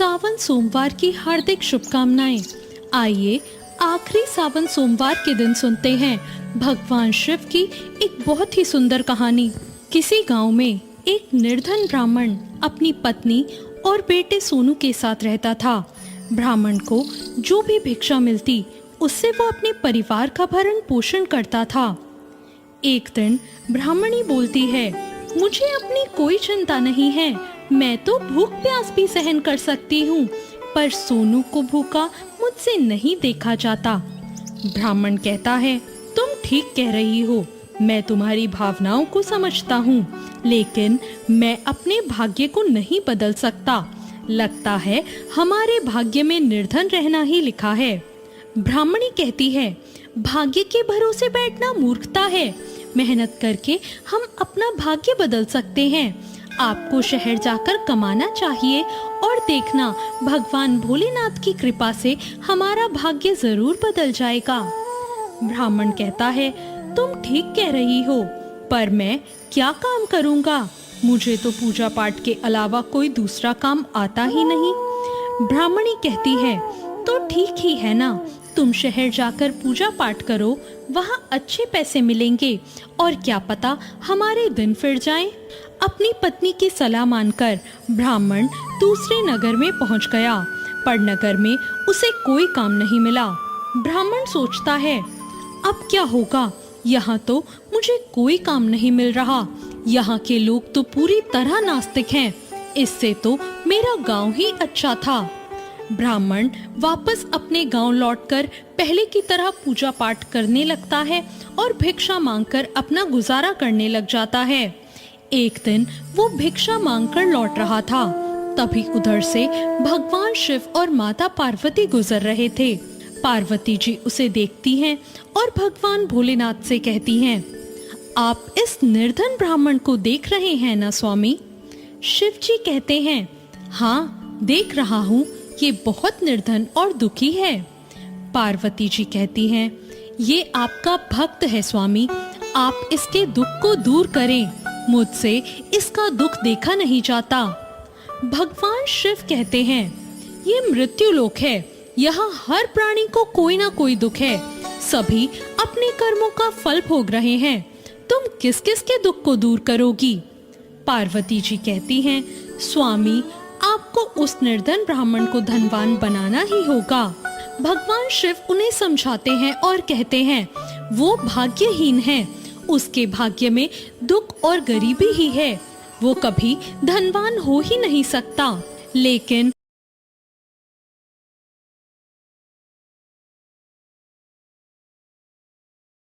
सावन सोमवार की हार्दिक शुभकामनाएं। आइए आखिरी सावन सोमवार के दिन सुनते हैं भगवान शिव की एक बहुत ही सुंदर कहानी। किसी गांव में एक निर्धन ब्राह्मण अपनी पत्नी और बेटे सोनू के साथ रहता था। ब्राह्मण को जो भी भिक्षा मिलती उससे वो अपने परिवार का भरण पोषण करता था। एक दिन ब्राह्मणी बोलती है, मुझे अपनी कोई चिंता नहीं है, मैं तो भूख प्यास भी सहन कर सकती हूँ, पर सोनू को भूखा मुझसे नहीं देखा जाता। ब्राह्मण कहता है, तुम ठीक कह रही हो, मैं तुम्हारी भावनाओं को समझता हूँ, लेकिन मैं अपने भाग्य को नहीं बदल सकता। लगता है हमारे भाग्य में निर्धन रहना ही लिखा है। ब्राह्मणी कहती है, भाग्य के भरोसे बैठना मूर्खता है, मेहनत करके हम अपना भाग्य बदल सकते हैं। आपको शहर जाकर कमाना चाहिए और देखना भगवान भोलेनाथ की कृपा से हमारा भाग्य जरूर बदल जाएगा। ब्राह्मण कहता है, तुम ठीक कह रही हो, पर मैं क्या काम करूंगा? मुझे तो पूजा पाठ के अलावा कोई दूसरा काम आता ही नहीं। ब्राह्मणी कहती है, तो ठीक ही है ना, तुम शहर जाकर पूजा पाठ करो, वहाँ अच्छे पैसे मिलेंगे और क्या पता हमारे दिन फिर जाएं। अपनी पत्नी की सलाह मानकर ब्राह्मण दूसरे नगर में पहुँच गया, पर नगर में उसे कोई काम नहीं मिला। ब्राह्मण सोचता है, अब क्या होगा, यहाँ तो मुझे कोई काम नहीं मिल रहा, यहाँ के लोग तो पूरी तरह नास्तिक हैं, इससे तो मेरा गांव ही अच्छा था। ब्राह्मण वापस अपने गांव लौटकर पहले की तरह पूजा पाठ करने लगता है और भिक्षा मांगकर अपना गुजारा करने लग जाता है। एक दिन वो भिक्षा मांगकर लौट रहा था, तभी उधर से भगवान शिव और माता पार्वती गुजर रहे थे। पार्वती जी उसे देखती हैं और भगवान भोलेनाथ से कहती हैं, आप इस निर्धन ब्राह्मण को देख रहे हैं ना स्वामी? शिव जी कहते हैं, हाँ देख रहा हूँ, ये बहुत निर्धन और दुखी है। पार्वती जी कहती हैं, ये आपका भक्त है स्वामी, आप इसके दुख को दूर करें, मुझसे इसका दुख देखा नहीं जाता। भगवान शिव कहते हैं, ये मृत्यु लोक है, यहाँ हर प्राणी को कोई ना कोई दुख है, सभी अपने कर्मों का फल भोग रहे हैं, तुम किस किस के दुख को दूर करोगी? पार्वती जी कहती हैं, स्वामी आपको उस निर्धन ब्राह्मण को धनवान बनाना ही होगा। भगवान शिव उन्हें समझाते हैं और कहते हैं, वो भाग्यहीन है, उसके भाग्य में दुख और गरीबी ही है, वो कभी धनवान हो ही नहीं सकता। लेकिन